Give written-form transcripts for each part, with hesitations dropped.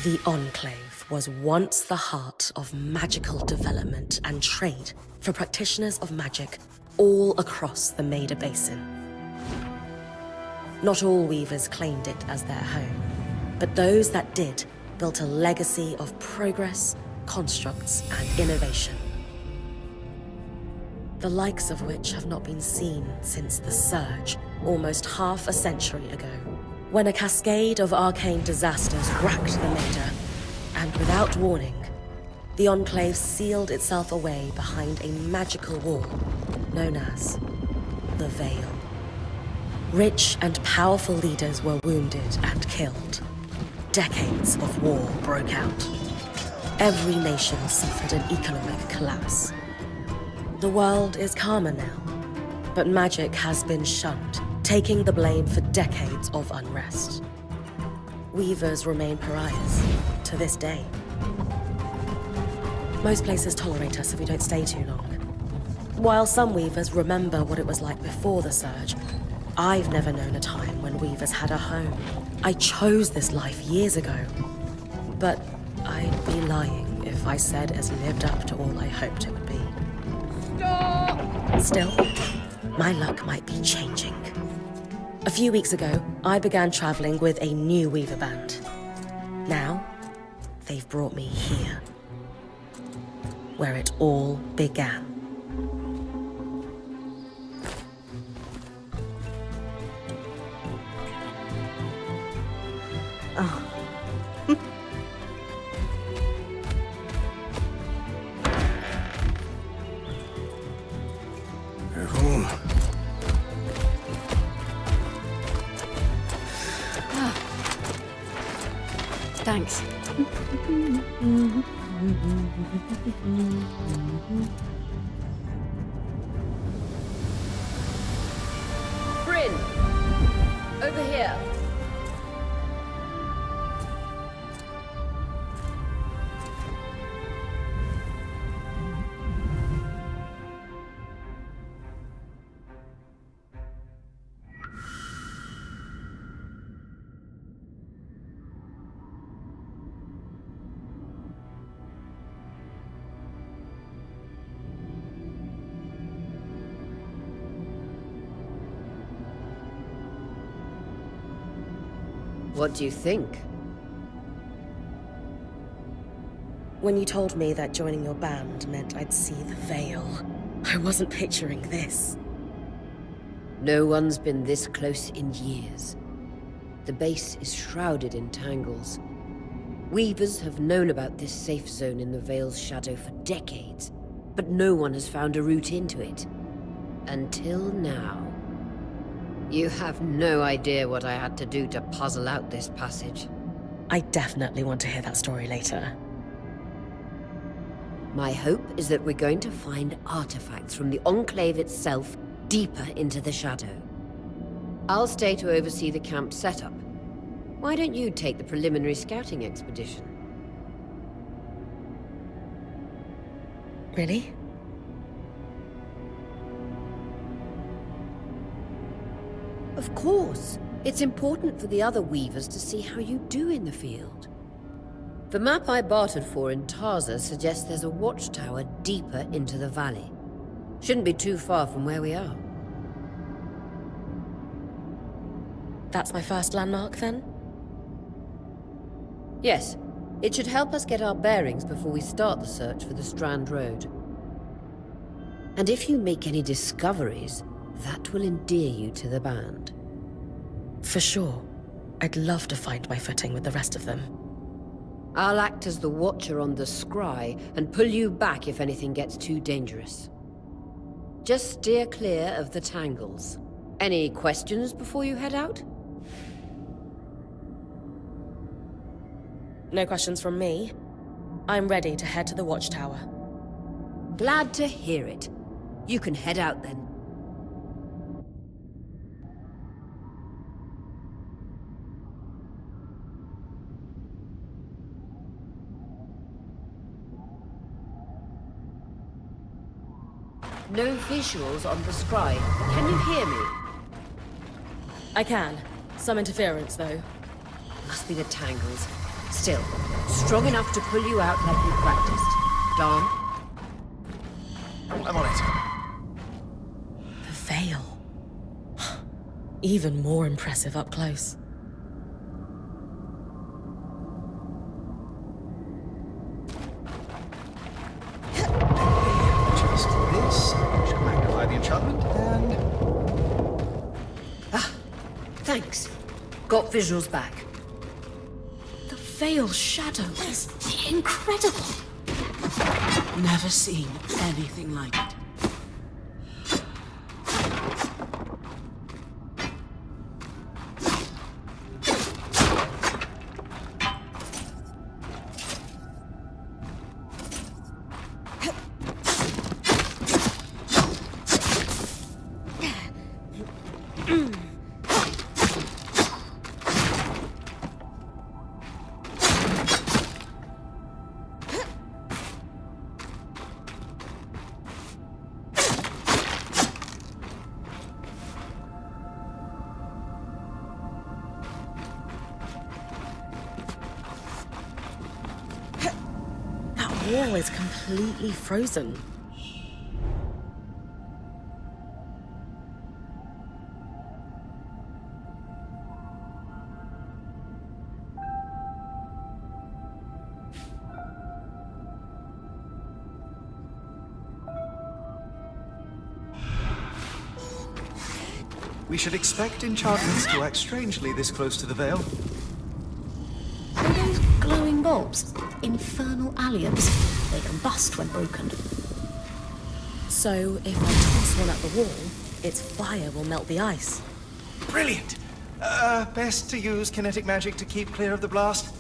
The Enclave was once the heart of magical development and trade for practitioners of magic all across the Maida Basin. Not all weavers claimed it as their home, but those that did built a legacy of progress, constructs, and innovation. The likes of which have not been seen since the Surge, almost half a century ago, when a cascade of arcane disasters racked the Maida, and without warning, the Enclave sealed itself away behind a magical wall known as the Veil. Rich and powerful leaders were wounded and killed. Decades of war broke out. Every nation suffered an economic collapse. The world is calmer now, but magic has been shunned, taking the blame for decades of unrest. Weavers remain pariahs to this day. Most places tolerate us if we don't stay too long. While some weavers remember what it was like before the Surge, I've never known a time when weavers had a home. I chose this life years ago, but I'd be lying if I said it lived up to all I hoped it would be. Stop! Still, my luck might be changing. A few weeks ago, I began traveling with a new weaver band. Now, they've brought me here, where it all began. Oh. You're home. Thanks. Brynn! Over here. What do you think? When you told me that joining your band meant I'd see the Veil, I wasn't picturing this. No one's been this close in years. The base is shrouded in tangles. Weavers have known about this safe zone in the Veil's shadow for decades, but no one has found a route into it. Until now. You have no idea what I had to do to puzzle out this passage. I definitely want to hear that story later. My hope is that we're going to find artifacts from the Enclave itself deeper into the shadow. I'll stay to oversee the camp setup. Why don't you take the preliminary scouting expedition? Really? Of course. It's important for the other weavers to see how you do in the field. The map I bartered for in Tarza suggests there's a watchtower deeper into the valley. Shouldn't be too far from where we are. That's my first landmark, then? Yes. It should help us get our bearings before we start the search for the Strand Road. And if you make any discoveries, that will endear you to the band. For sure. I'd love to find my footing with the rest of them. I'll act as the watcher on the scry and pull you back if anything gets too dangerous. Just steer clear of the tangles. Any questions before you head out? No questions from me. I'm ready to head to the watchtower. Glad to hear it. You can head out then. No visuals on the scry. Can you hear me? I can. Some interference, though. Must be the tangles. Still, strong enough to pull you out like you practiced. Darn. I'm on it. The veil. Even more impressive up close. Just this should magnify the enchantment, and... Thanks. Got visuals back. The veil shadow is incredible. Never seen anything like it. The wall is completely frozen. We should expect enchantments to act strangely this close to the veil. Are those glowing bulbs infernal alliums? They combust when broken. So if I toss one at the wall, its fire will melt the ice. Brilliant! Best to use kinetic magic to keep clear of the blast.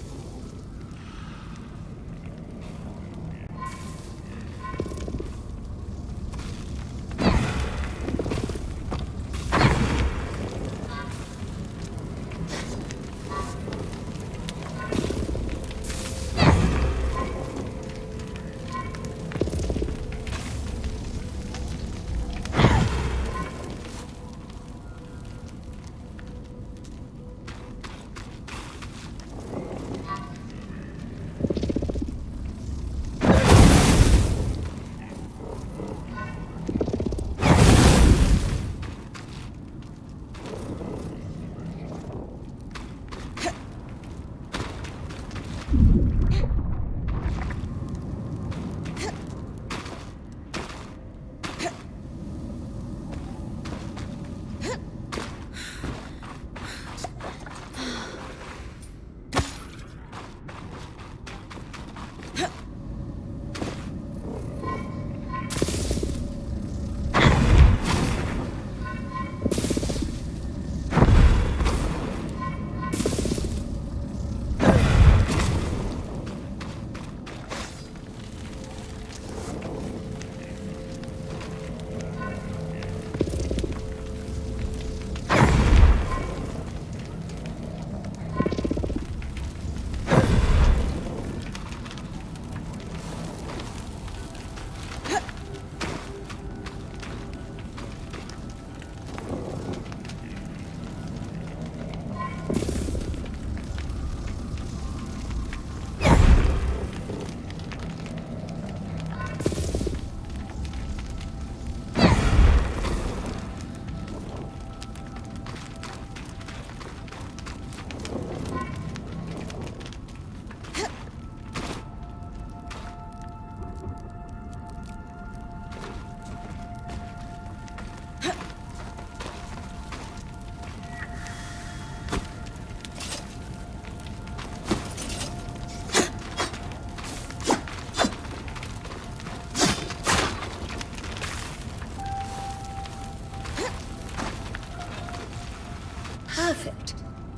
Perfect.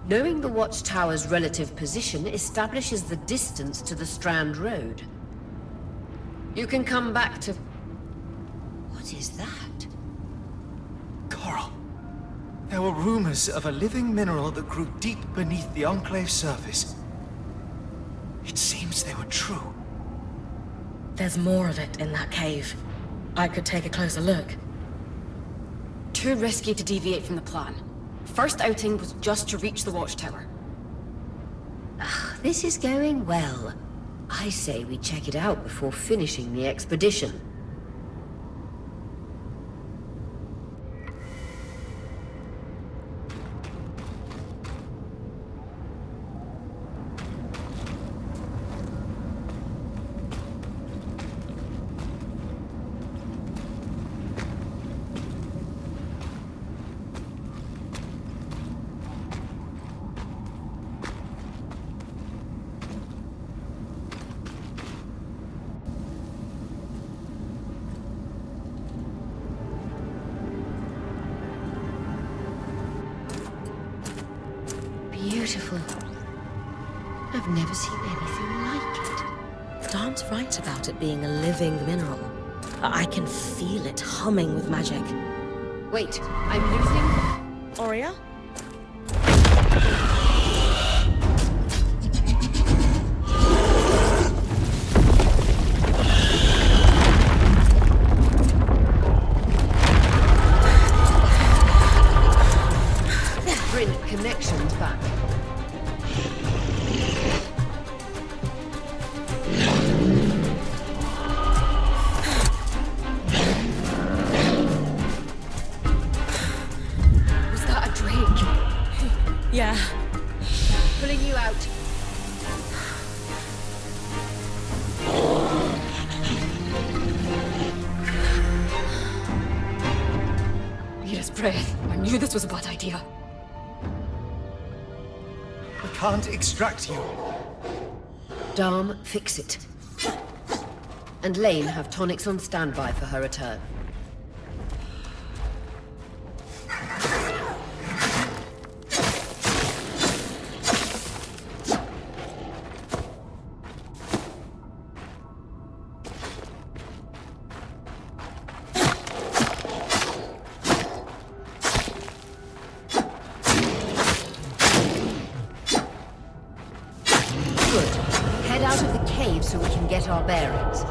Knowing the watchtower's relative position establishes the distance to the Strand Road. You can come back to... What is that? Coral. There were rumors of a living mineral that grew deep beneath the Enclave surface. It seems they were true. There's more of it in that cave. I could take a closer look. Too risky to deviate from the plan. First outing was just to reach the watchtower. This is going well. I say we check it out before finishing the expedition. Beautiful. I've never seen anything like it. Darn's right about it being a living mineral. I can feel it humming with magic. Wait, I'm losing... Aurea? Brynn, connections back. Was that a drake? Yeah. Pulling you out. Yes, Brynn. I knew this was a bad idea. We can't extract you. Darm, fix it. And Lane have tonics on standby for her return. Good. Head out of the cave so we can get our bearings.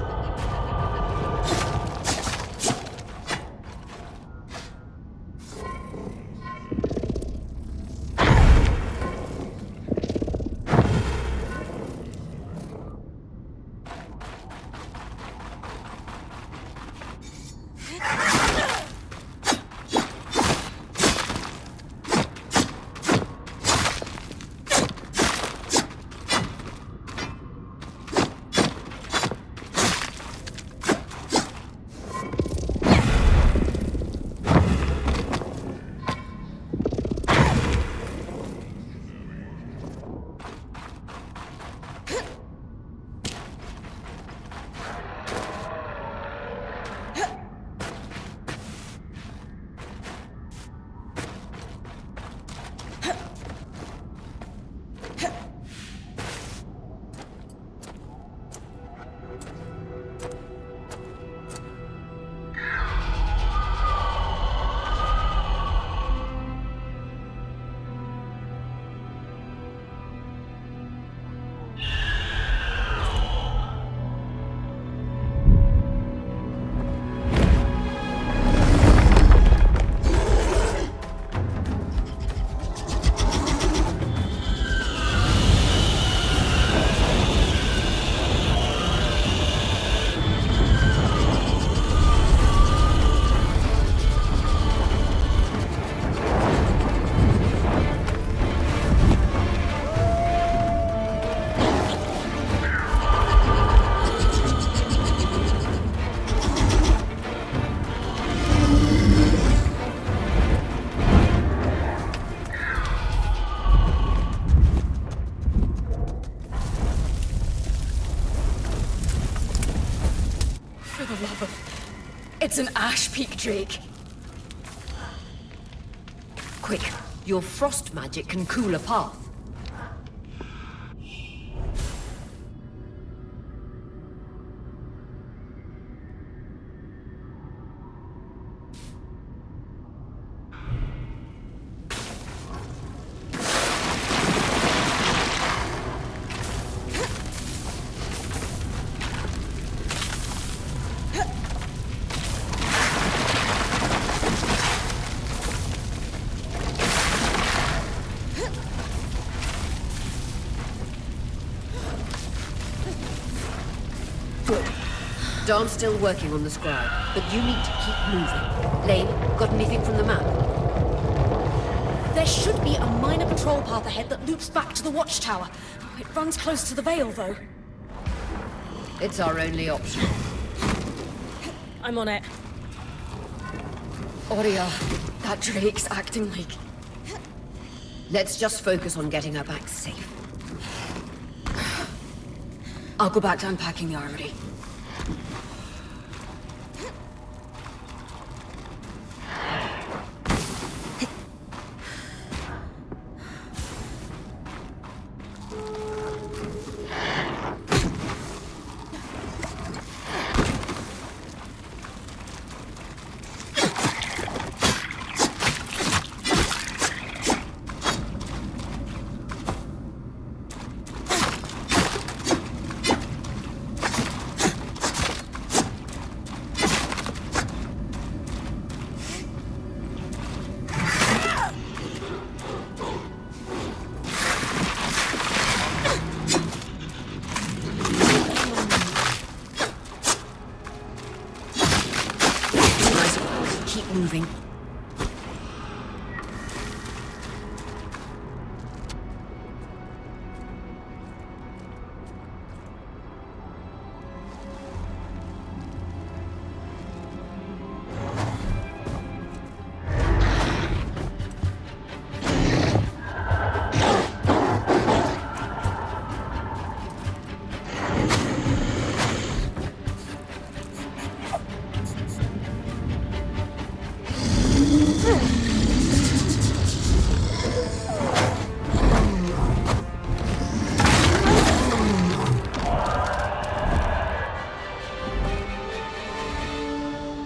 It's an ash peak drake. Quick, your frost magic can cool a path. Dawn's still working on the scribe, but you need to keep moving. Lane, got anything from the map? There should be a minor patrol path ahead that loops back to the watchtower. It runs close to the Vale, though. It's our only option. I'm on it. Aurea, that Drake's acting like... Let's just focus on getting her back safe. I'll go back to unpacking the armory. Moving.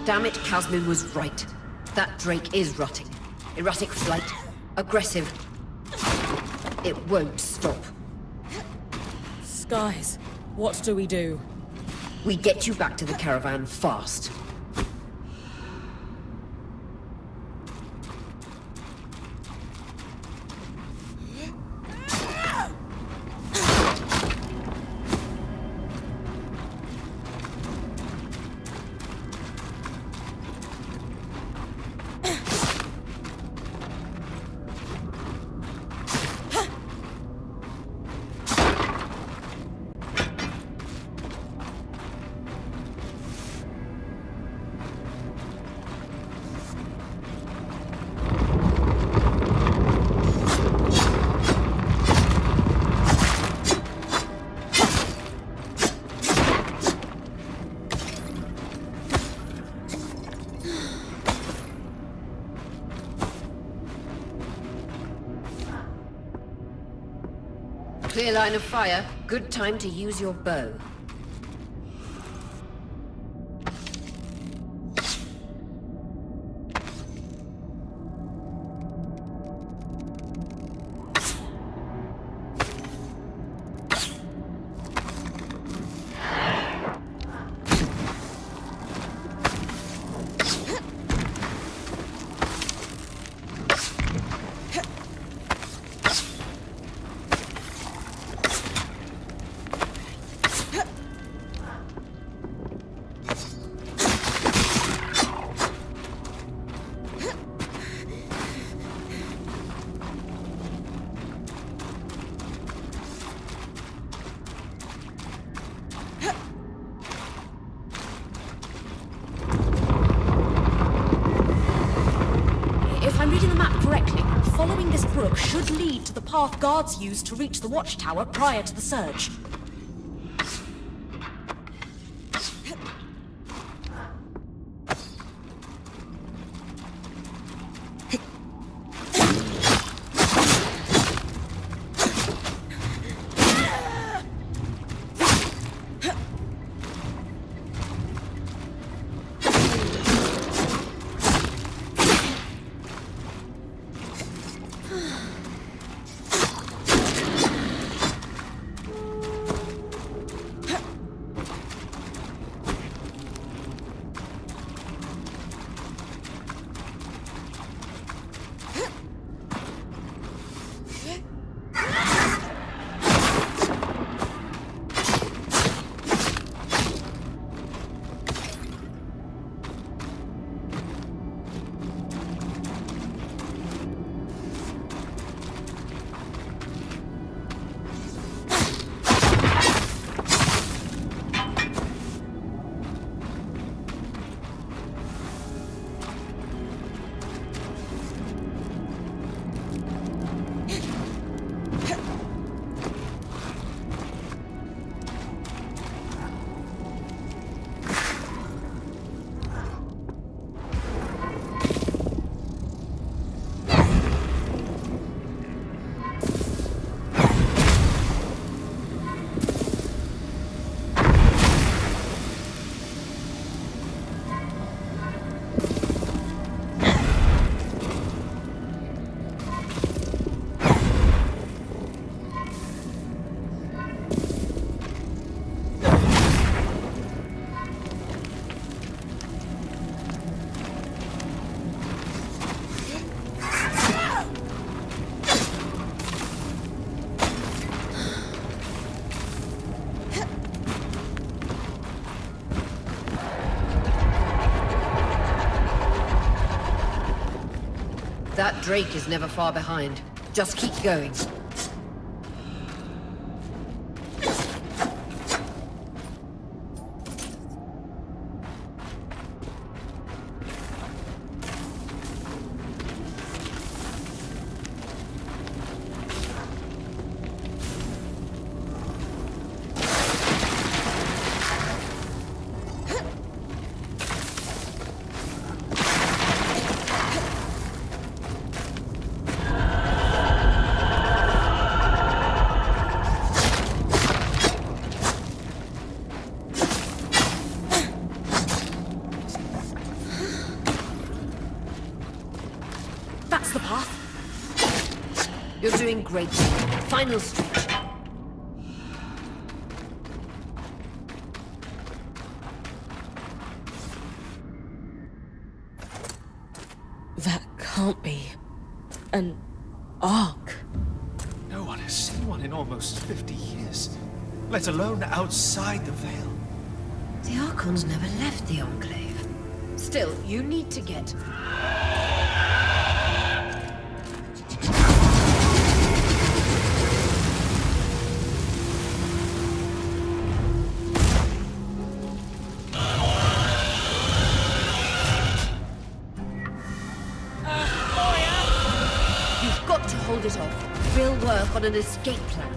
Damn it, Casmin was right. That Drake is rotting. Erratic flight. Aggressive. It won't stop. Skies, what do we do? We get you back to the caravan fast. Clear line of fire. Good time to use your bow. Following this brook should lead to the path guards used to reach the watchtower prior to the surge. That Drake is never far behind. Just keep going. That's the path. You're doing great. Final stretch. That can't be an arc. No one has seen one in almost 50 years, let alone outside the Veil. The Archons never left the Enclave. Still, you need to get... You've got to hold it off. We'll work on an escape plan.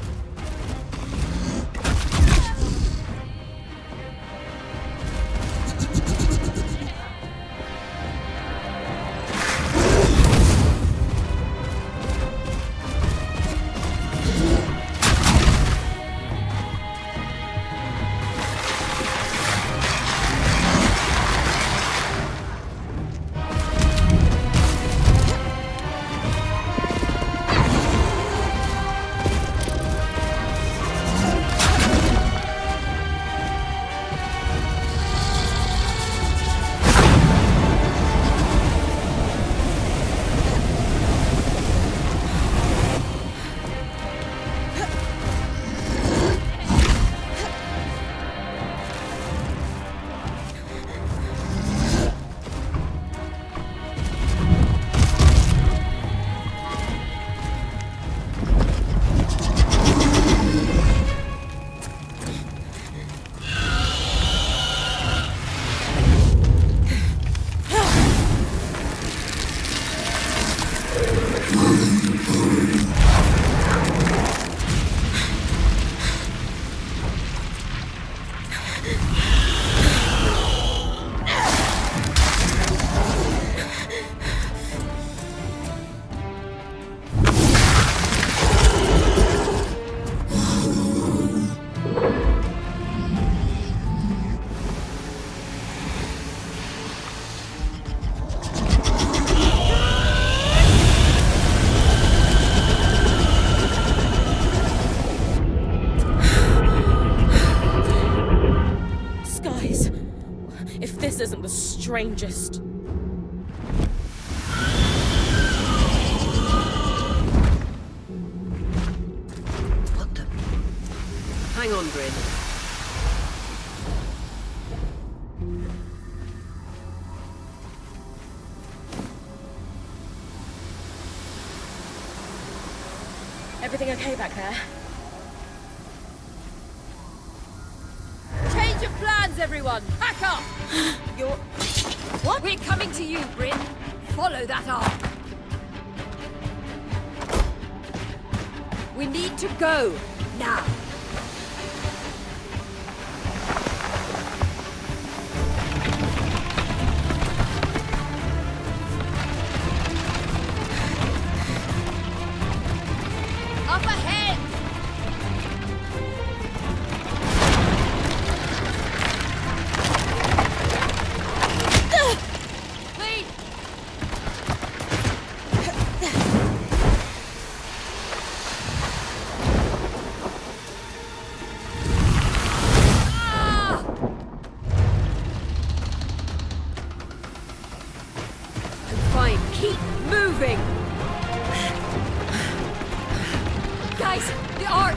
This isn't the strangest. What the... Hang on, Brynn. Everything okay back there? Change of plans, everyone! Pack up! You're... What? We're coming to you, Brynn. Follow that arc. We need to go, now. Up ahead! Lead! Ah! I'm fine. Keep moving! Guys, the arc!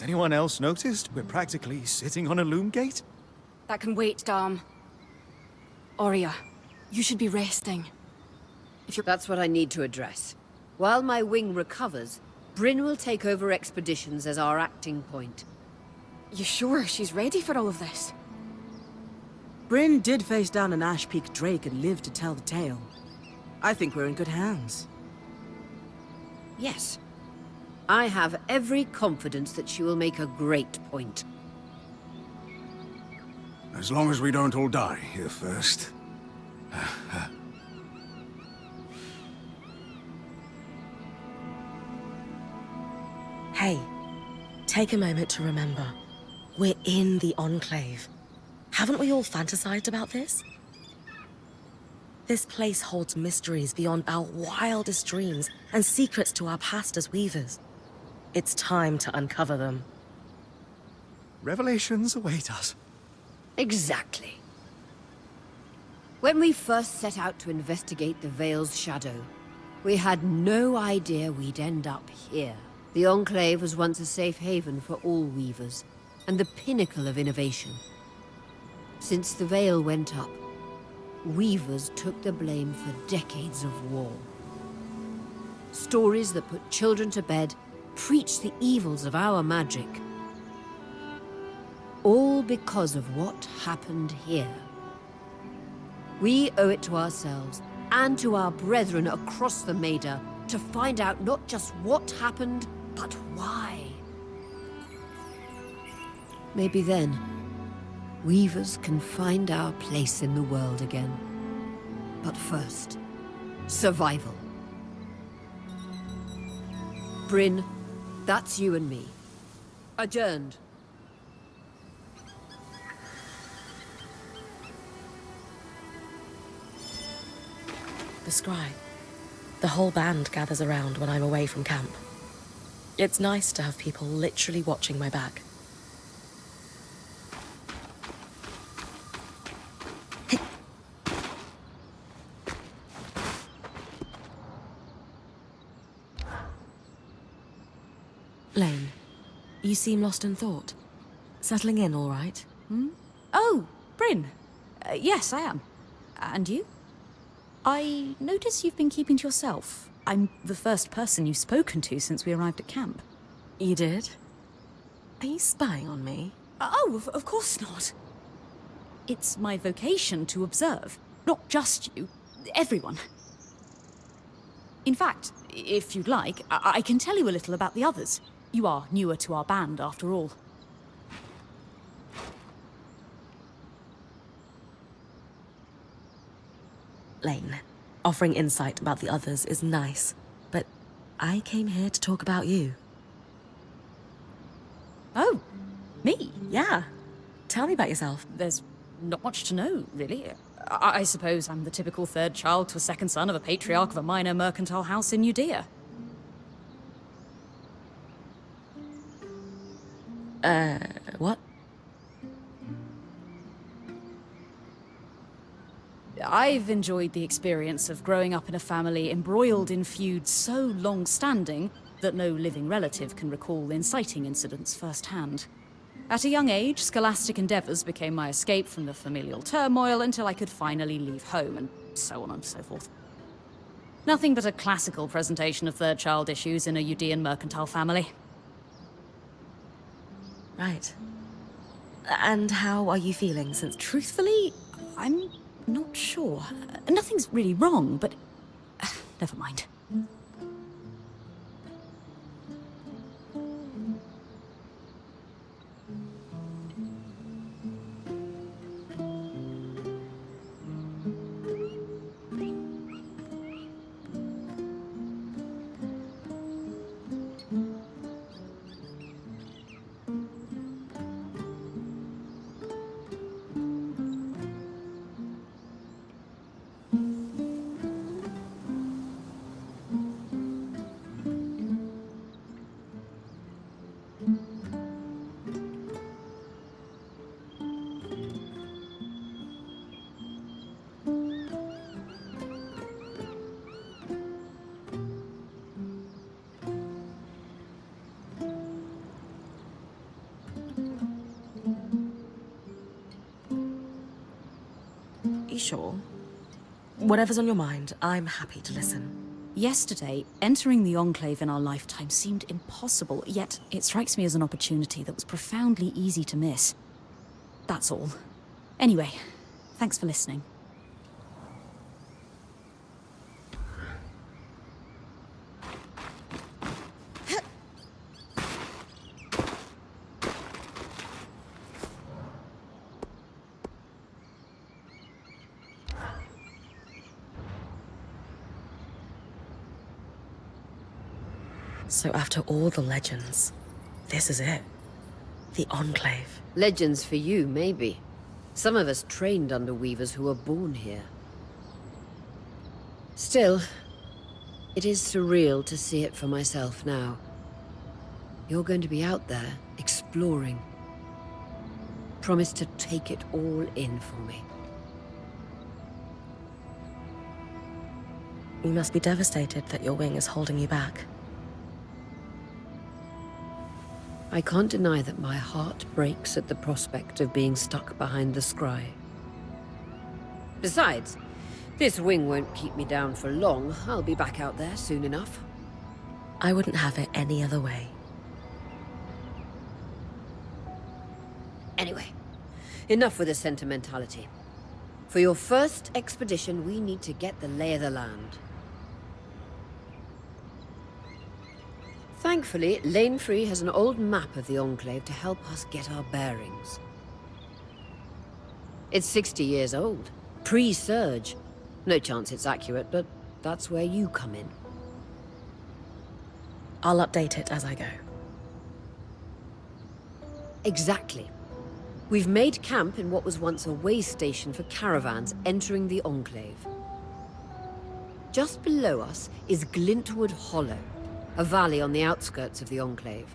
Has anyone else noticed we're practically sitting on a loom gate? That can wait, Dom. Oria, you should be resting. That's what I need to address. While my wing recovers, Brynn will take over expeditions as our acting point. You sure she's ready for all of this? Brynn did face down an Ash Peak Drake and lived to tell the tale. I think we're in good hands. Yes. I have every confidence that she will make a great point. As long as we don't all die here first. Hey, take a moment to remember. We're in the Enclave. Haven't we all fantasized about this? This place holds mysteries beyond our wildest dreams and secrets to our past as weavers. It's time to uncover them. Revelations await us. Exactly. When we first set out to investigate the Veil's shadow, we had no idea we'd end up here. The Enclave was once a safe haven for all weavers, and the pinnacle of innovation. Since the Veil went up, weavers took the blame for decades of war. Stories that put children to bed preached the evils of our magic. All because of what happened here. We owe it to ourselves and to our brethren across the Maida to find out not just what happened, but why. Maybe then, weavers can find our place in the world again. But first, survival. Brynn, that's you and me. Adjourned. The scribe. The whole band gathers around when I'm away from camp. It's nice to have people literally watching my back. Lane, you seem lost in thought. Settling in all right? Oh, Brynn. Yes, I am. And you? I notice you've been keeping to yourself. I'm the first person you've spoken to since we arrived at camp. You did? Are you spying on me? Oh, of course not. It's my vocation to observe. Not just you, everyone. In fact, if you'd like, I can tell you a little about the others. You are newer to our band, after all. Lane, offering insight about the others is nice, but I came here to talk about you. Oh, me? Yeah. Tell me about yourself. There's not much to know, really. I suppose I'm the typical third child to a second son of a patriarch of a minor mercantile house in Judea. What? I've enjoyed the experience of growing up in a family embroiled in feuds so long-standing that no living relative can recall inciting incidents firsthand. At a young age, scholastic endeavors became my escape from the familial turmoil until I could finally leave home, and so on and so forth. Nothing but a classical presentation of third child issues in a Judean mercantile family. Right. And how are you feeling since... Truthfully, I'm not sure. Nothing's really wrong, but... never mind. sure? Whatever's on your mind, I'm happy to listen. Yesterday, entering the Enclave in our lifetime seemed impossible, yet it strikes me as an opportunity that was profoundly easy to miss. That's all. Anyway, thanks for listening. So after all the legends, this is it. The Enclave. Legends for you, maybe. Some of us trained under weavers who were born here. Still, it is surreal to see it for myself now. You're going to be out there, exploring. Promise to take it all in for me. You must be devastated that your wing is holding you back. I can't deny that my heart breaks at the prospect of being stuck behind the scry. Besides, this wing won't keep me down for long. I'll be back out there soon enough. I wouldn't have it any other way. Anyway, enough with the sentimentality. For your first expedition, we need to get the lay of the land. Thankfully, Lane Free has an old map of the Enclave to help us get our bearings. It's 60 years old, pre-Surge. No chance it's accurate, but that's where you come in. I'll update it as I go. Exactly. We've made camp in what was once a way station for caravans entering the Enclave. Just below us is Glintwood Hollow, a valley on the outskirts of the Enclave.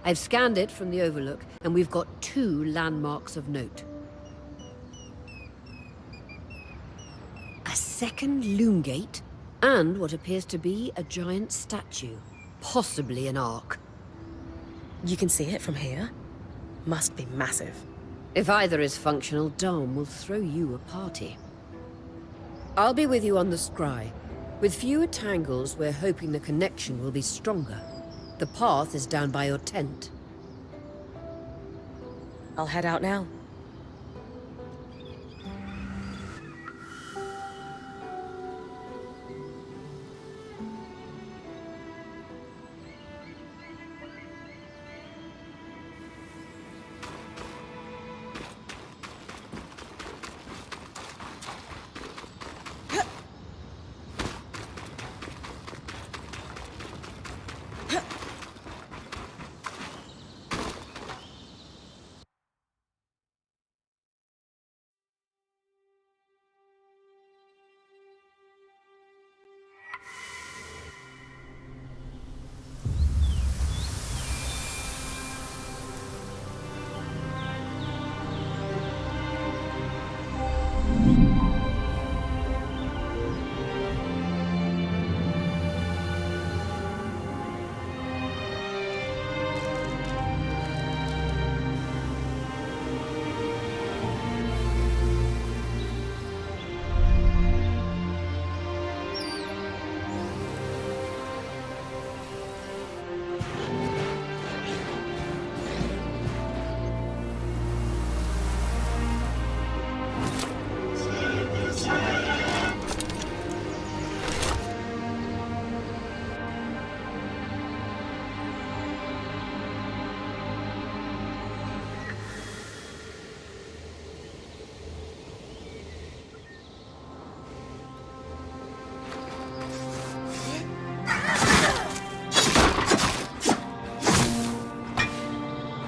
I've scanned it from the Overlook, and we've got 2 landmarks of note. A second loom gate, and what appears to be a giant statue, possibly an ark. You can see it from here? Must be massive. If either is functional, Dom will throw you a party. I'll be with you on the scry. With fewer tangles, we're hoping the connection will be stronger. The path is down by your tent. I'll head out now.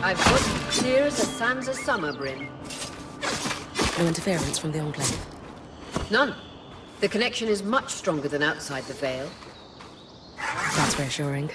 I've got you clear as the sands of summer, Brynn. No interference from the Enclave. None. The connection is much stronger than outside the Veil. That's reassuring.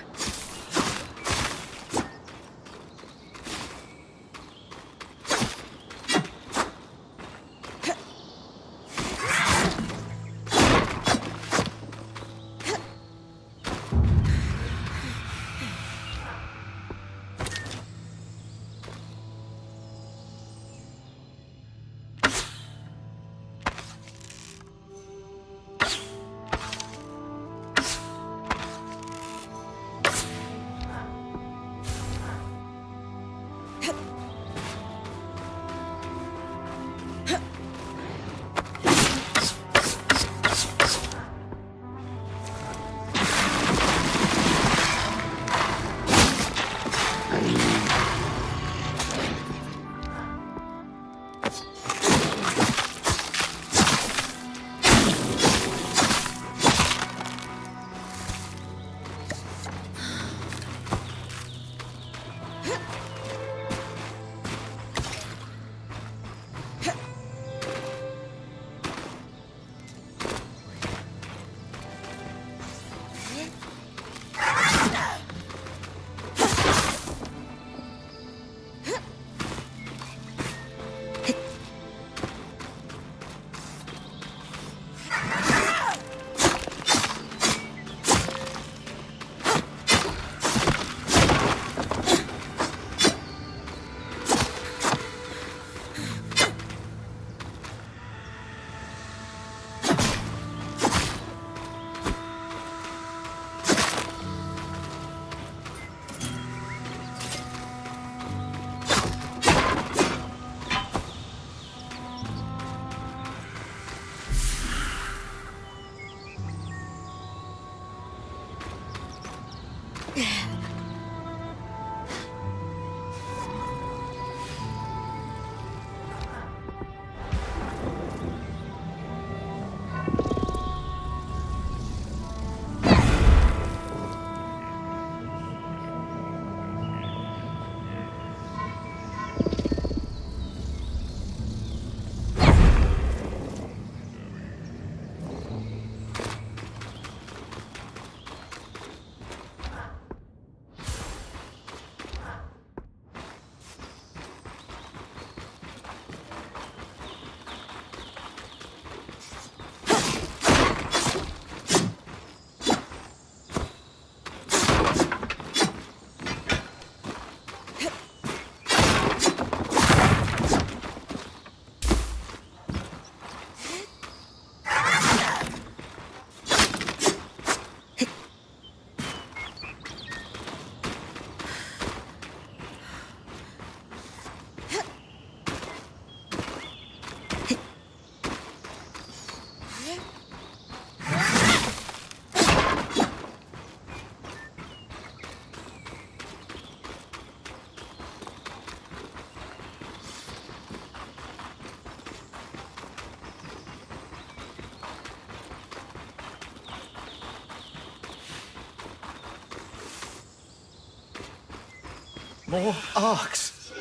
More arcs.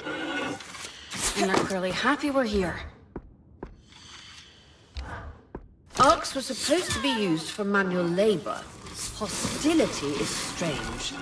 And they're clearly happy we're here. Arcs were supposed to be used for manual labor. Hostility is strange.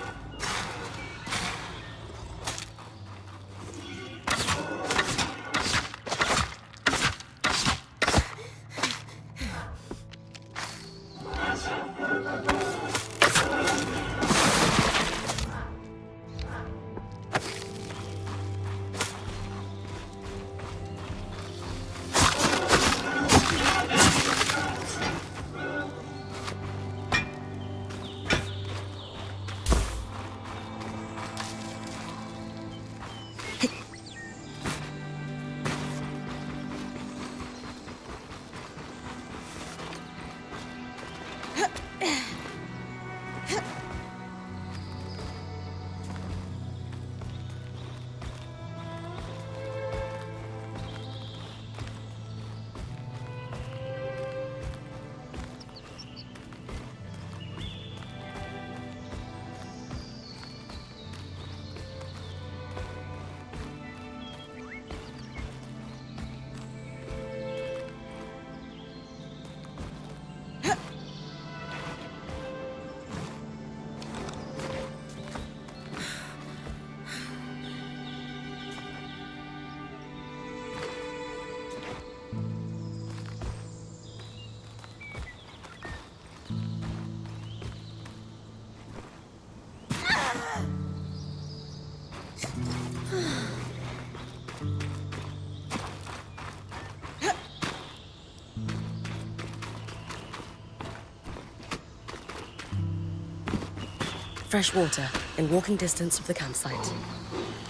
Fresh water, in walking distance of the campsite.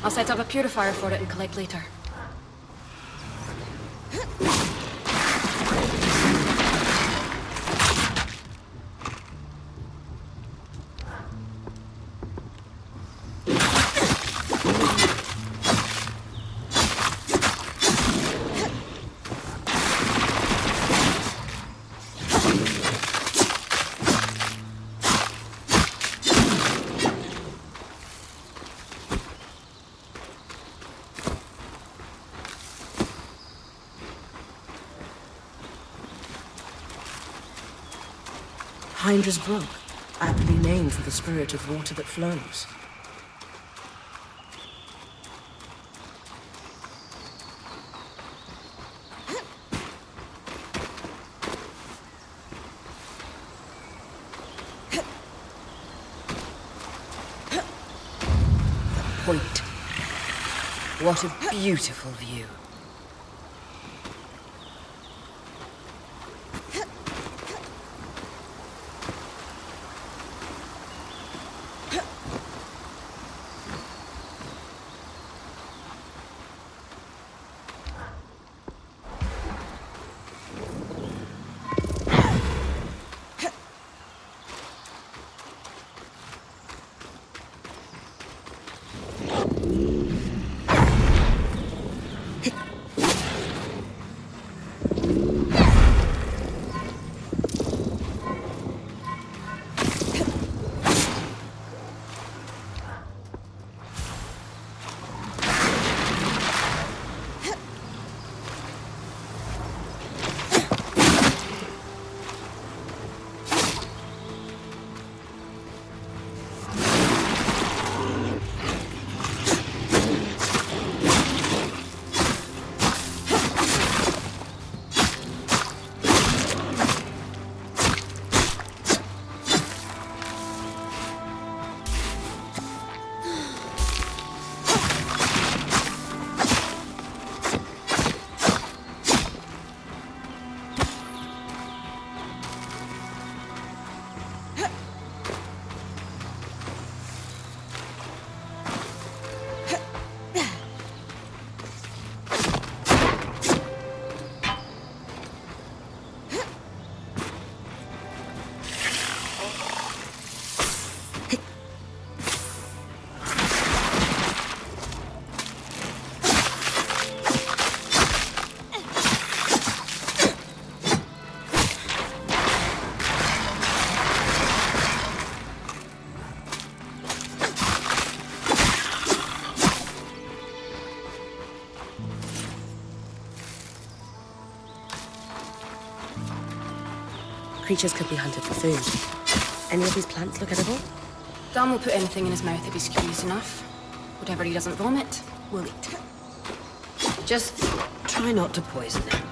I'll set up a purifier for it and collect later. Hydra's Brook, aptly named for the spirit of water that flows. Point. What a beautiful view. creatures could be hunted for food. Any of these plants look edible? Dan will put anything in his mouth if he's curious enough. Whatever he doesn't vomit, we'll eat. Just try not to poison him.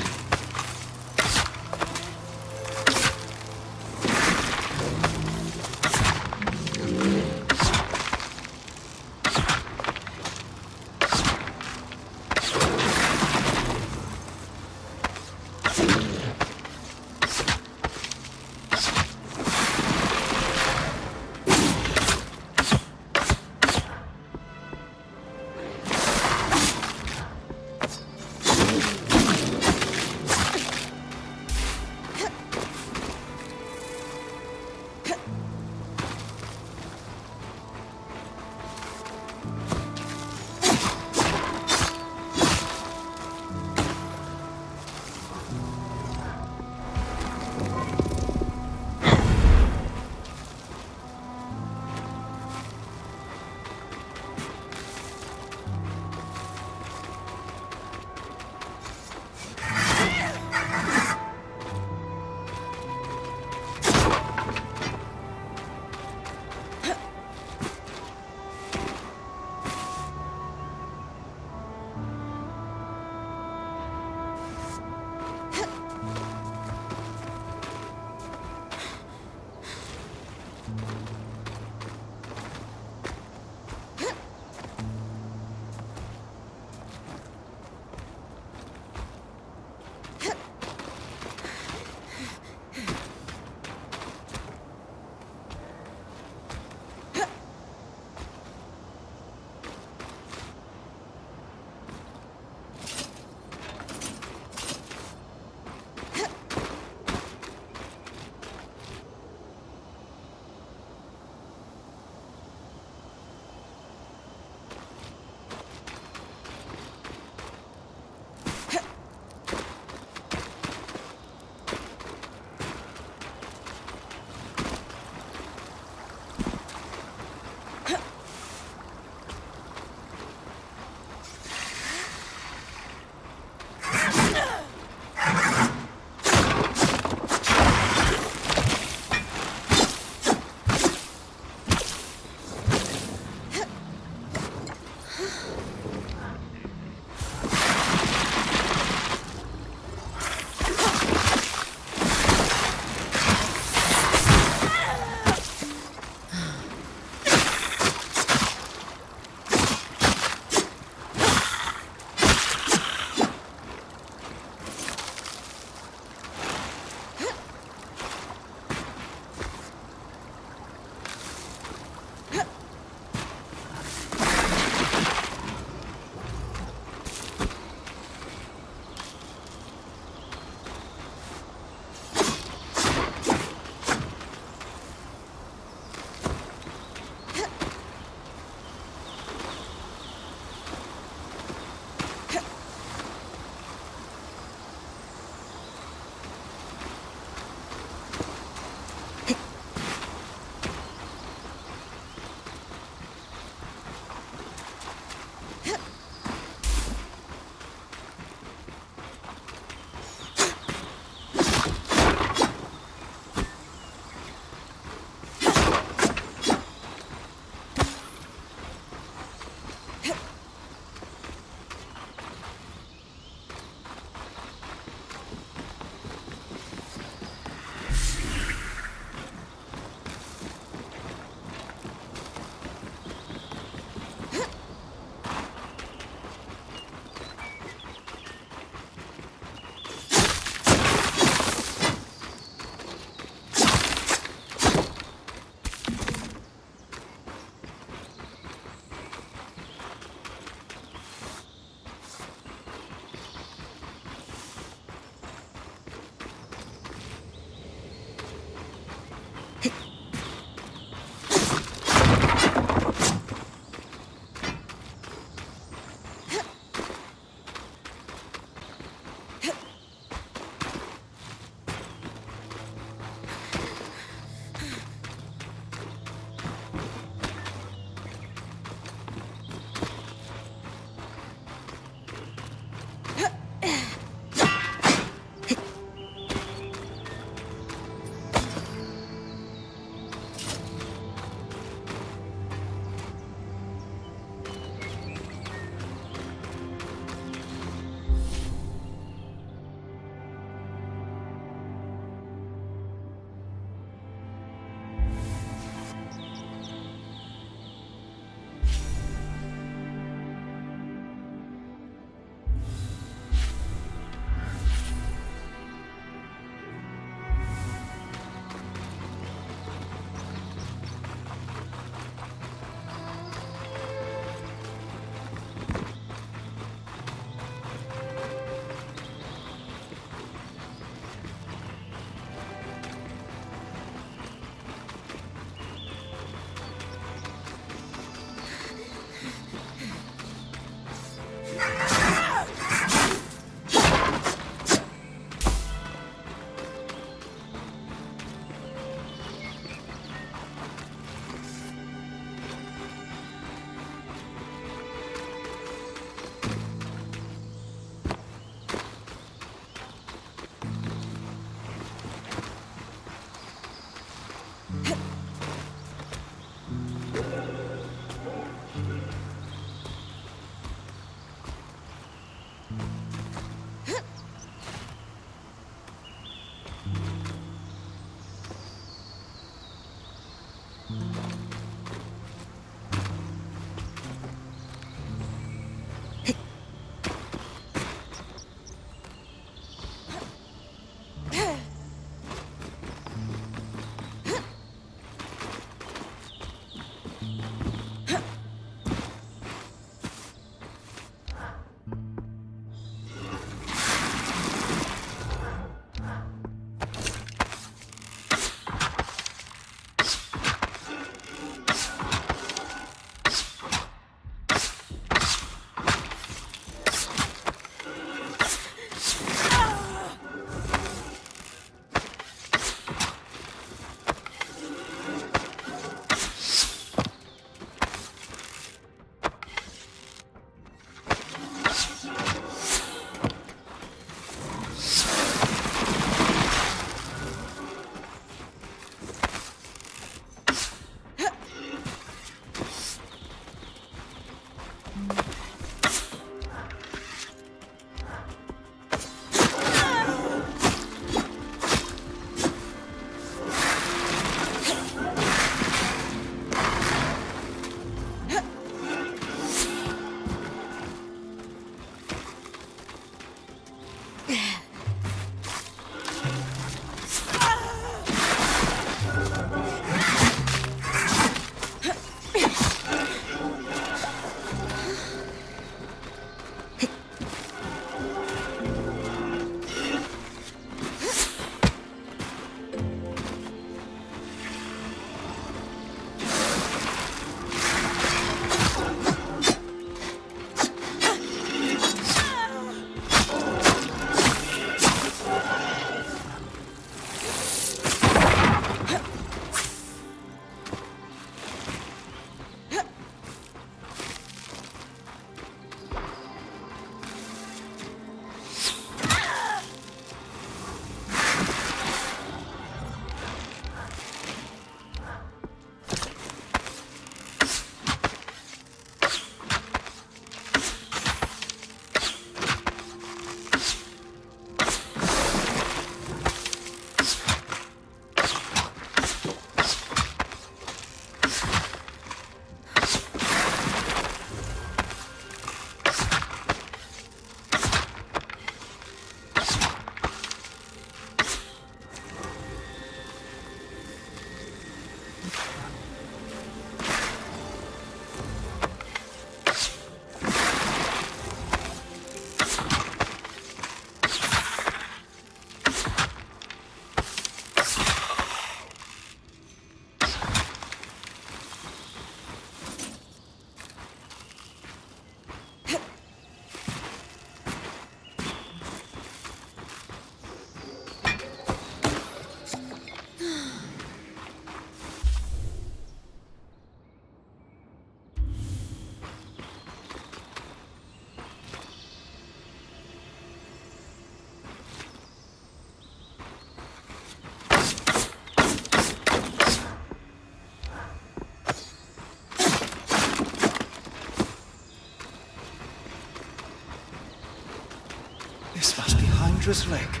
This must be Hydra's lake.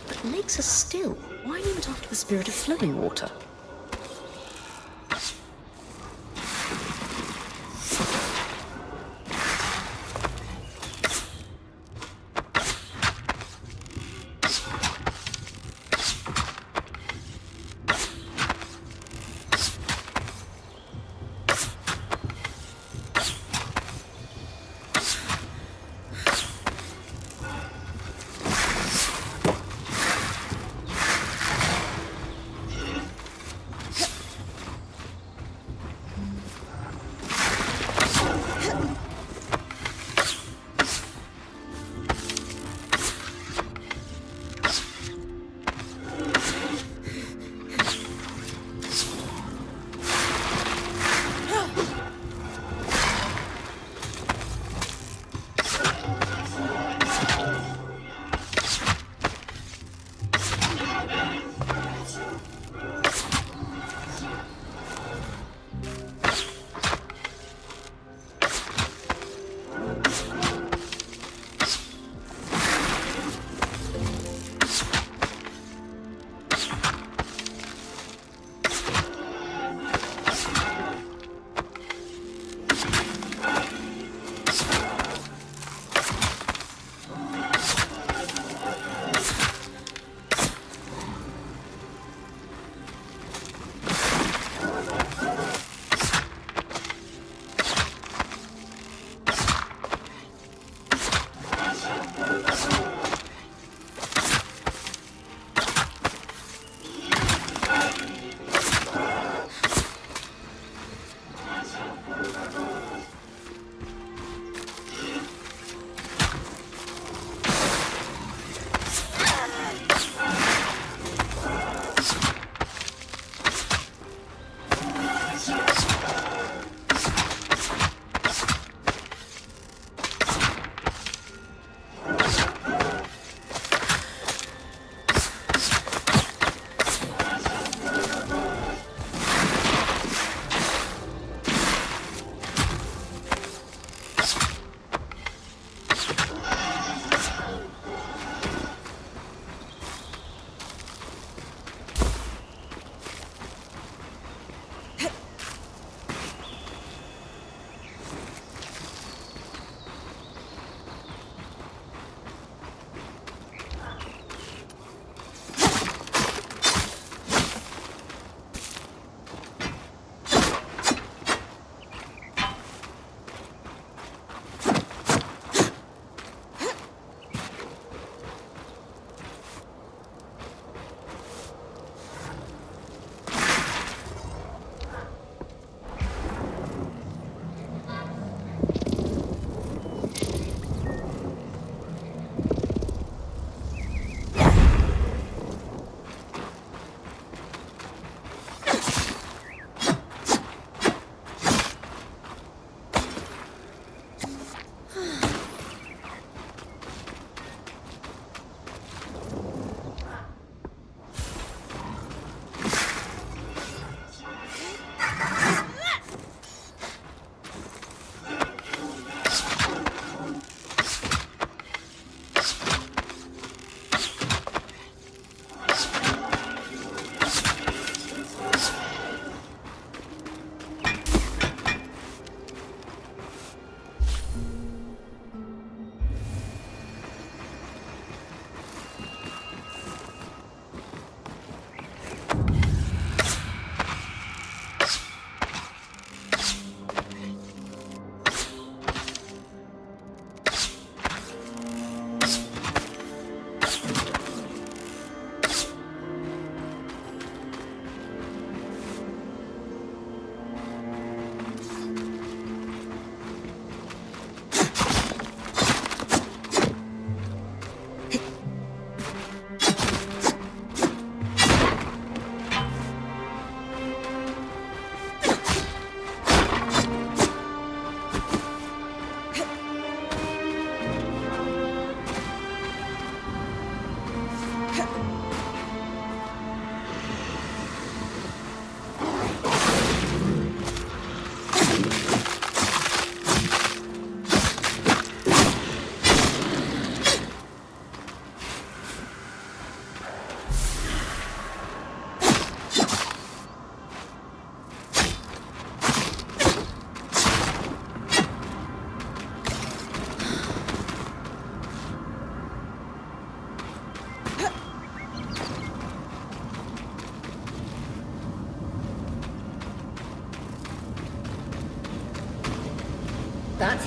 But lakes are still. Why name it after the spirit of flowing water?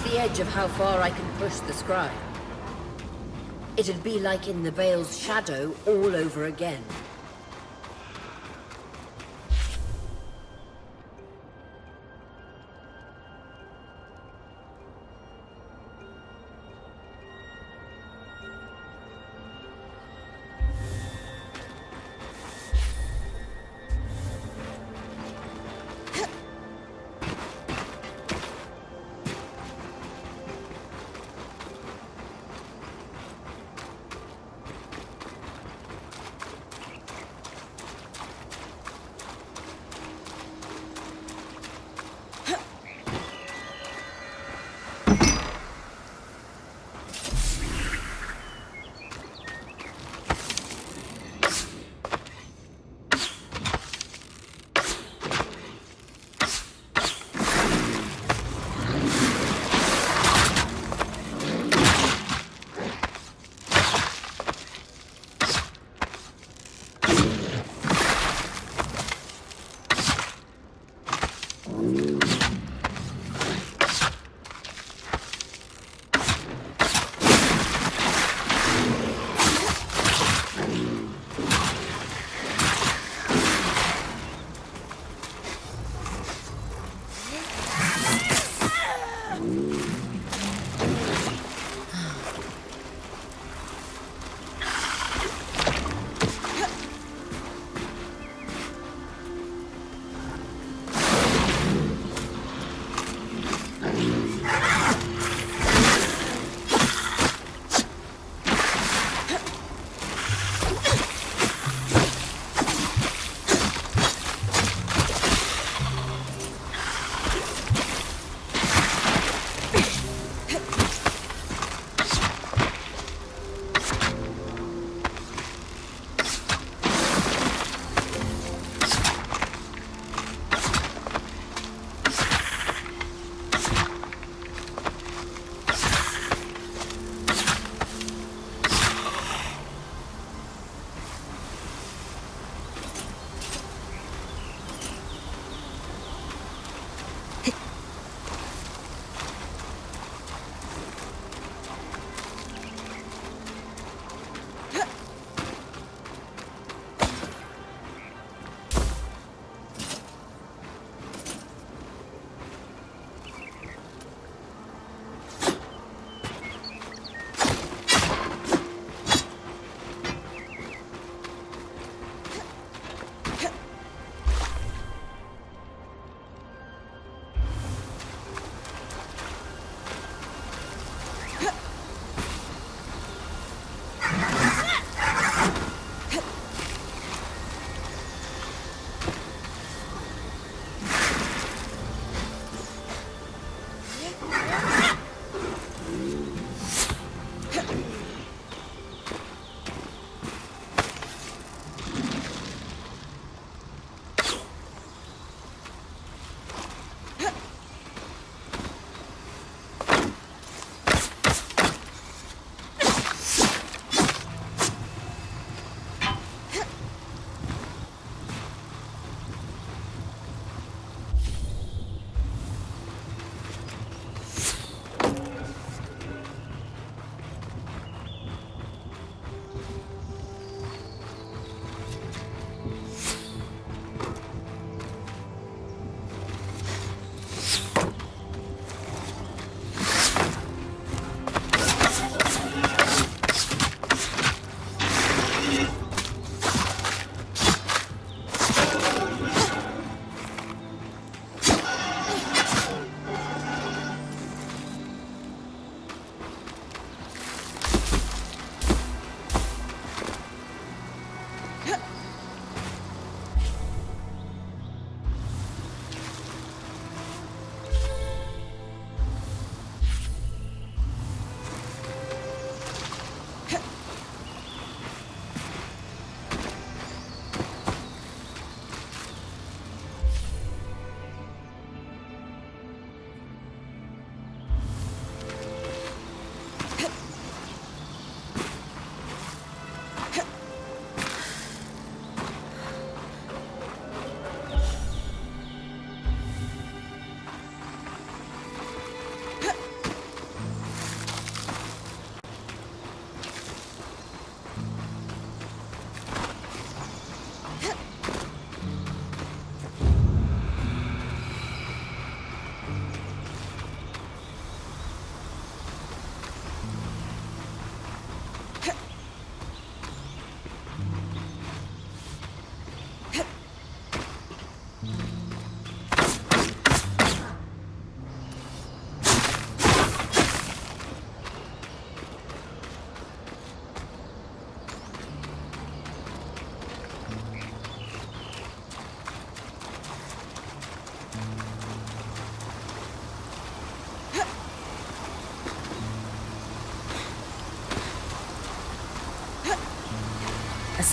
the edge of how far I can push the scribe. It'd be like in the Veil's shadow all over again.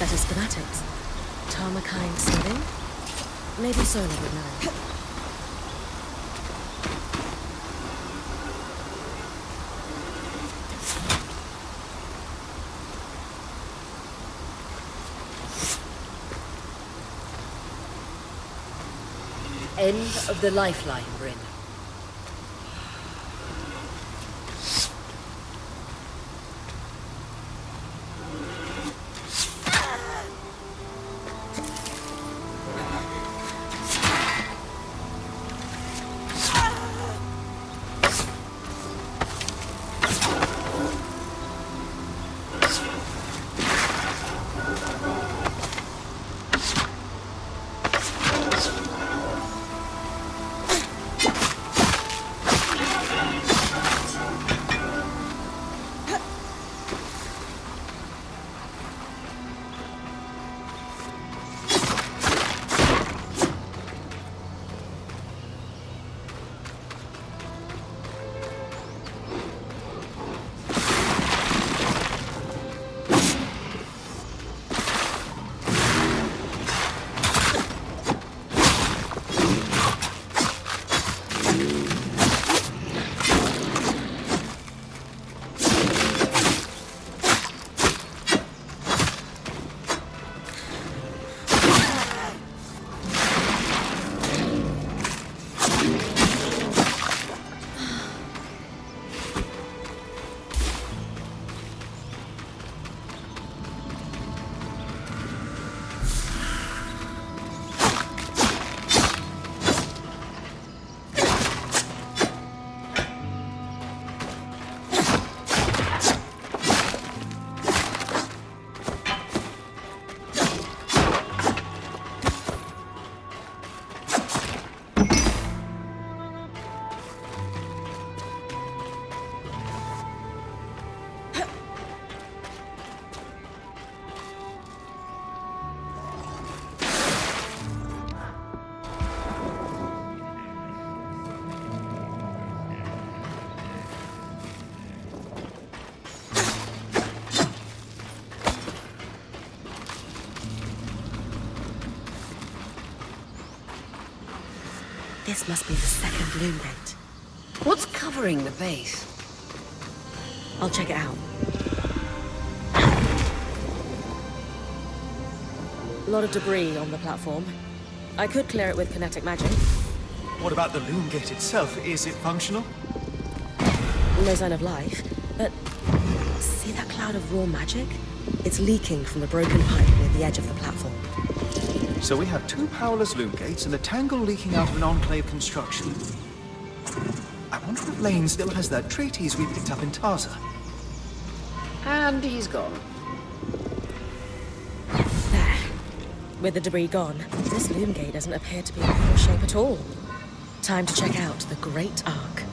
Better schematics. Tarmakine smithing? Maybe Sola would know. End of the lifeline, Brynn. This must be the second loom gate. What's covering the base? I'll check it out. A lot of debris on the platform. I could clear it with kinetic magic. What about the loom gate itself? Is it functional? No sign of life, but see that cloud of raw magic? It's leaking from the broken pipe near the edge of the platform. So we have two powerless loom gates and a tangle leaking out of an Enclave construction. I wonder if Lane still has that treatise we picked up in Taza. And he's gone. There. With the debris gone, this loom gate doesn't appear to be in poor shape at all. Time to check out the Great Arc.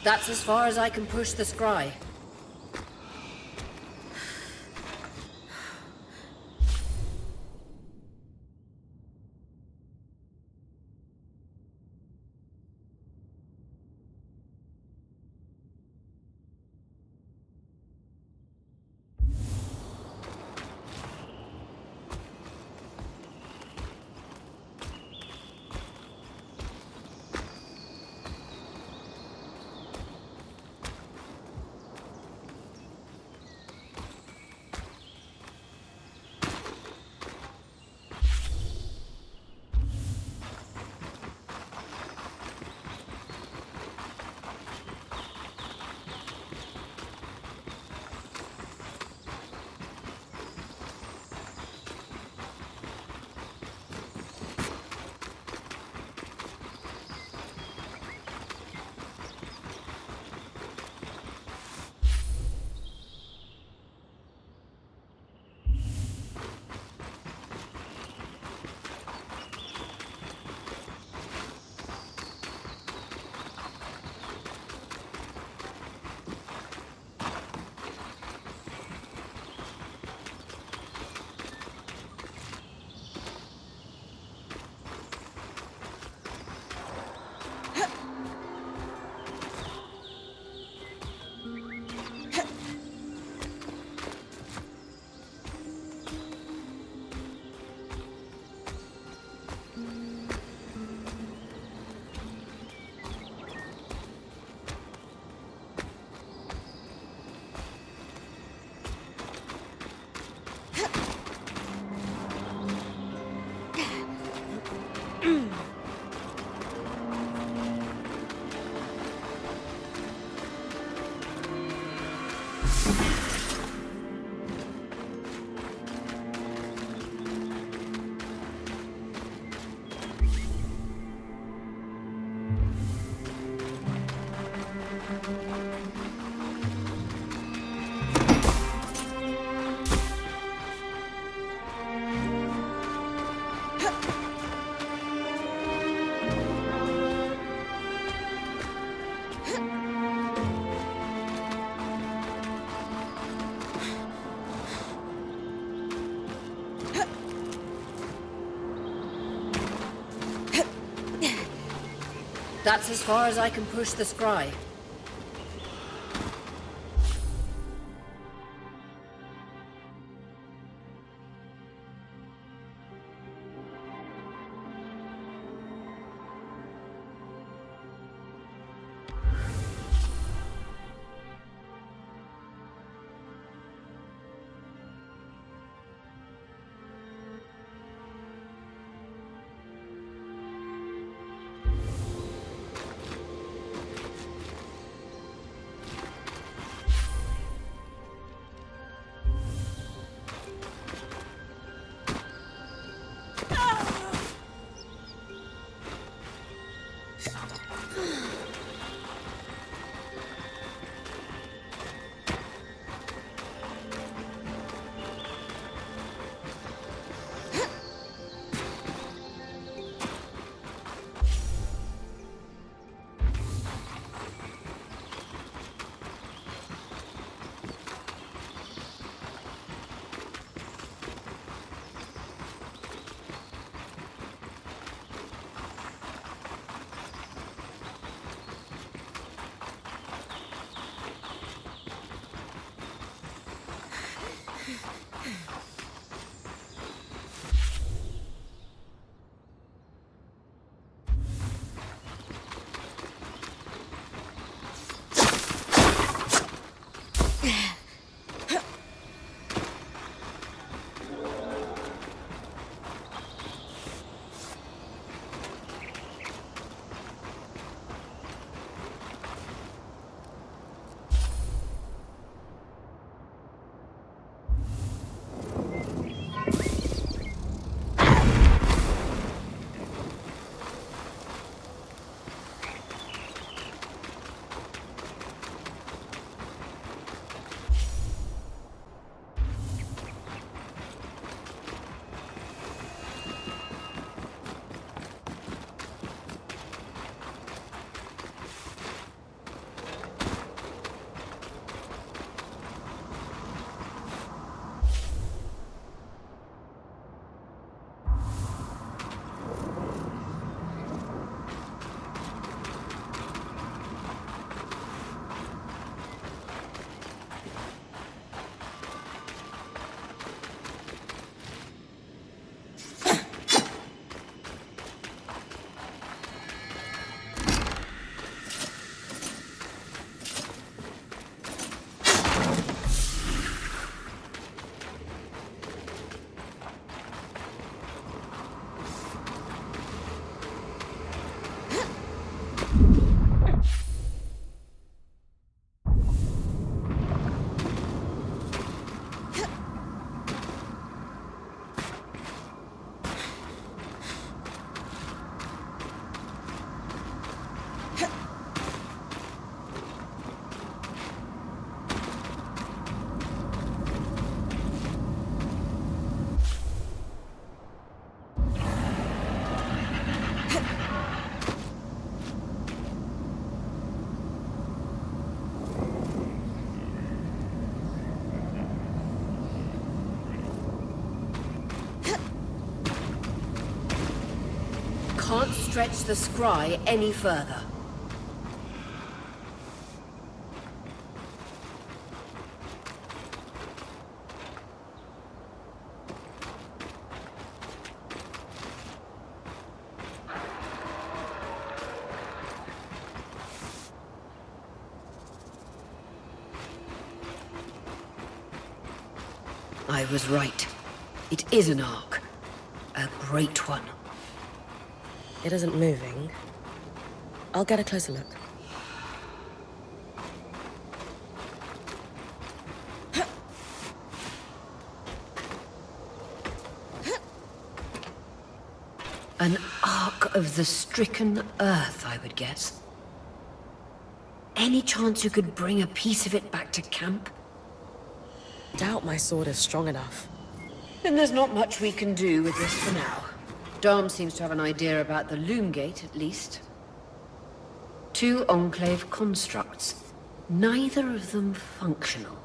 That's as far as I can push the scry. That's as far as I can push the scry. stretch the scry any further. I was right. It is an arc. A great one. It isn't moving. I'll get a closer look. An arc of the stricken earth, I would guess. Any chance you could bring a piece of it back to camp? Doubt my sword is strong enough. Then there's not much we can do with this for now. Dom seems to have an idea about the loom gate, at least. 2 Enclave constructs. Neither of them functional.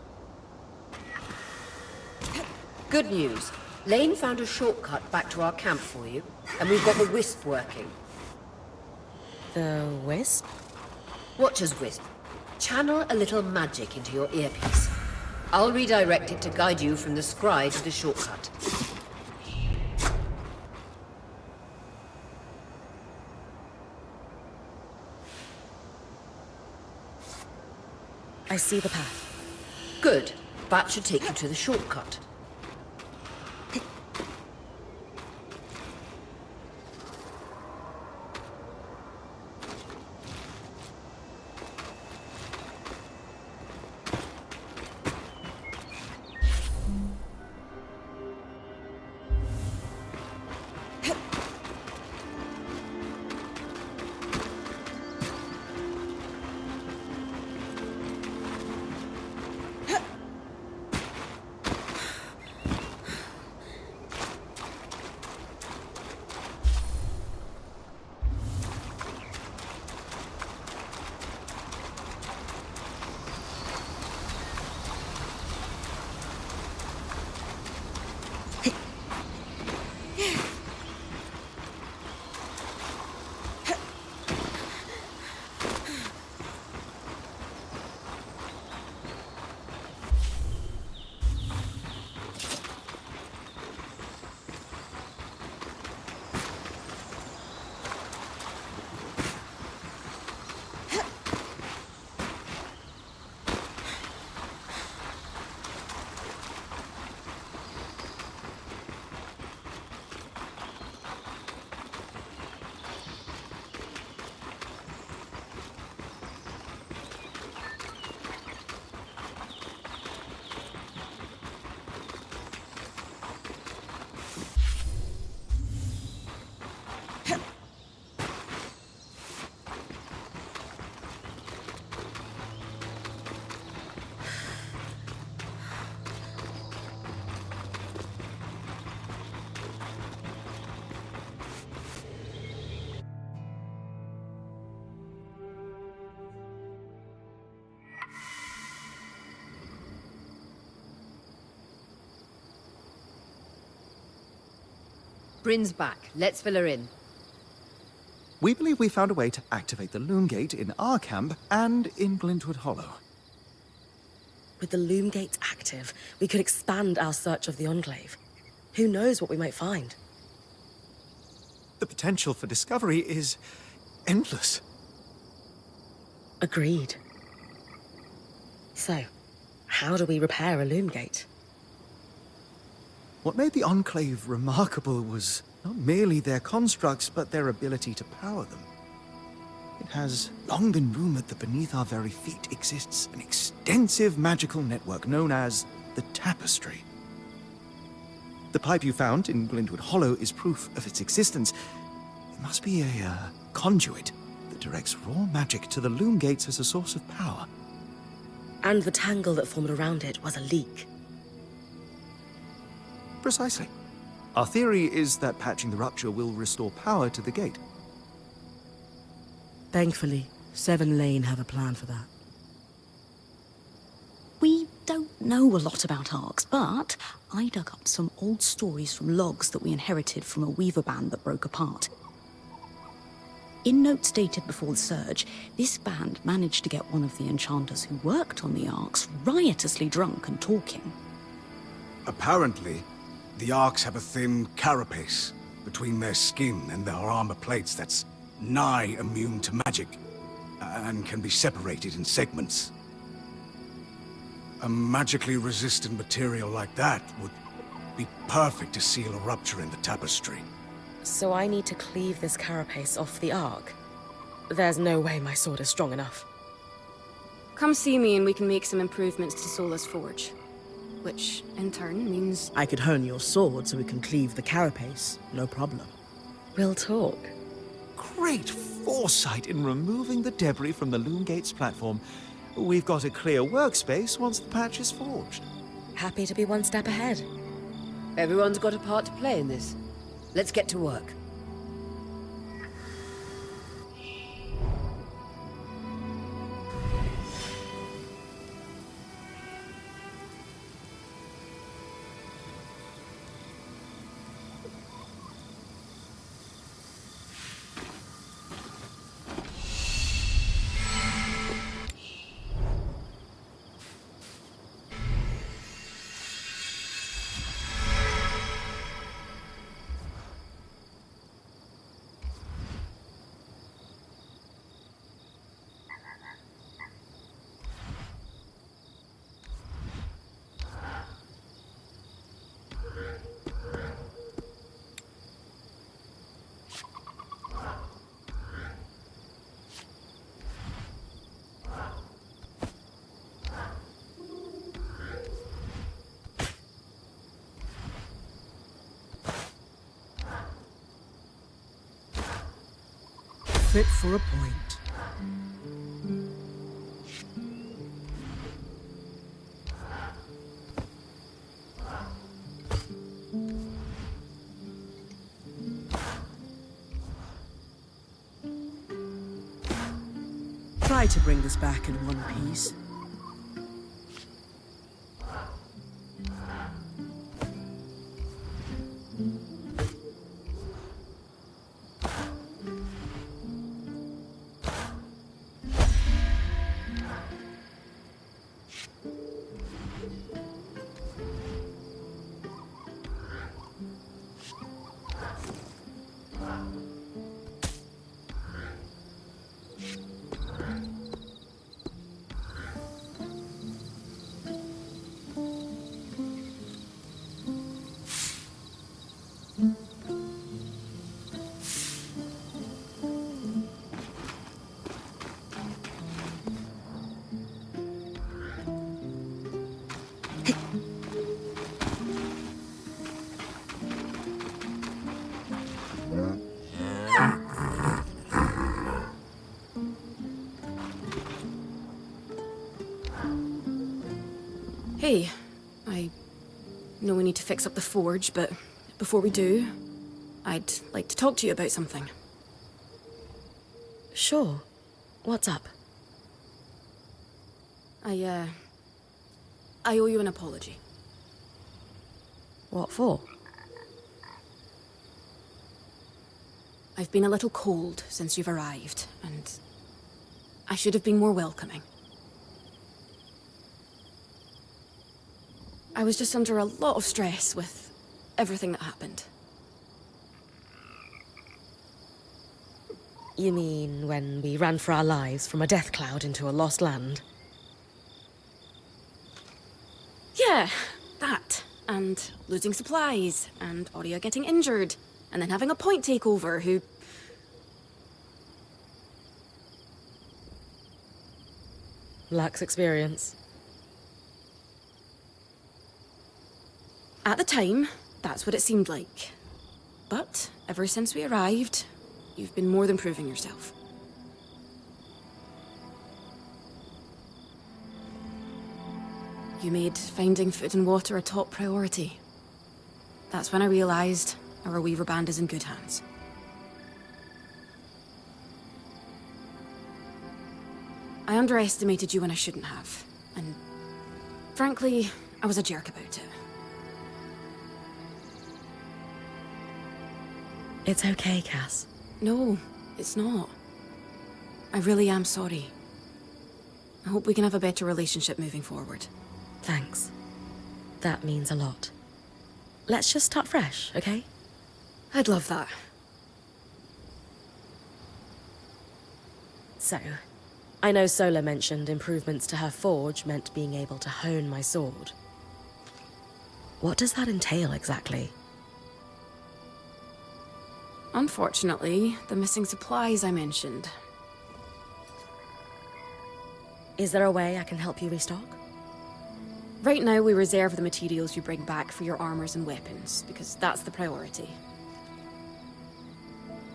Good news. Lane found a shortcut back to our camp for you, and we've got the Wisp working. The wisp? Watcher's Wisp. Channel a little magic into your earpiece. I'll redirect it to guide you from the scry to the shortcut. I see the path. Good. That should take you to the shortcut. Brynn's back. Let's fill her in. We believe we found a way to activate the loom gate in our camp and in Glintwood Hollow. With the loom gates active, we could expand our search of the Enclave. Who knows what we might find? The potential for discovery is endless. Agreed. So, how do we repair a loom gate? What made the Enclave remarkable was not merely their constructs, but their ability to power them. It has long been rumored that beneath our very feet exists an extensive magical network known as the Tapestry. The pipe you found in Glintwood Hollow is proof of its existence. It must be a conduit that directs raw magic to the loom gates as a source of power. And the tangle that formed around it was a leak. Precisely. Our theory is that patching the rupture will restore power to the gate. Thankfully, Seven Lane have a plan for that. We don't know a lot about arcs, but I dug up some old stories from logs that we inherited from a weaver band that broke apart. In notes dated before the Surge, this band managed to get one of the enchanters who worked on the Arks riotously drunk and talking. Apparently, the Arks have a thin carapace between their skin and their armor plates that's nigh immune to magic, and can be separated in segments. A magically resistant material like that would be perfect to seal a rupture in the tapestry. So I need to cleave this carapace off the Ark? There's no way my sword is strong enough. Come see me and we can make some improvements to Sola's forge. Which, in turn, means... I could hone your sword so we can cleave the carapace, no problem. We'll talk. Great foresight in removing the debris from the Loom Gates platform. We've got a clear workspace once the patch is forged. Happy to be one step ahead. Everyone's got a part to play in this. Let's get to work. Fit for a point. Try to bring this back in one piece. Hey, I know we need to fix up the forge, but before we do, I'd like to talk to you about something. Sure. What's up? I owe you an apology. What for? I've been a little cold since you've arrived, and I should have been more welcoming. I was just under a lot of stress with everything that happened. You mean when we ran for our lives from a death cloud into a lost land? Yeah, that. And losing supplies, and Aurea getting injured, and then having a point takeover who... Lacks experience. At the time, that's what it seemed like. But ever since we arrived, you've been more than proving yourself. You made finding food and water a top priority. That's when I realized our Weaver band is in good hands. I underestimated you when I shouldn't have, and frankly, I was a jerk about it. It's okay, Cass. No, it's not. I really am sorry. I hope we can have a better relationship moving forward. Thanks. That means a lot. Let's just start fresh, okay? I'd love that. So, I know Sola mentioned improvements to her forge meant being able to hone my sword. What does that entail exactly? Unfortunately, the missing supplies I mentioned. Is there a way I can help you restock? Right now, we reserve the materials you bring back for your armors and weapons, because that's the priority.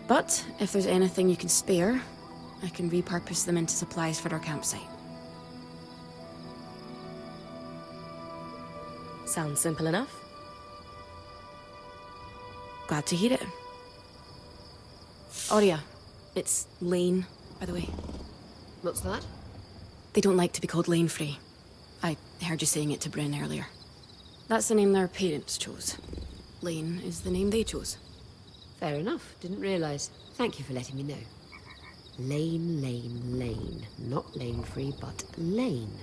But if there's anything you can spare, I can repurpose them into supplies for our campsite. Sounds simple enough. Glad to hear it. Aurea, it's Lane, by the way. What's that? They don't like to be called Lane Free. I heard you saying it to Brynn earlier. That's the name their parents chose. Lane is the name they chose. Fair enough. Didn't realize. Thank you for letting me know. Lane, Lane, Lane. Not Lane Free, but Lane.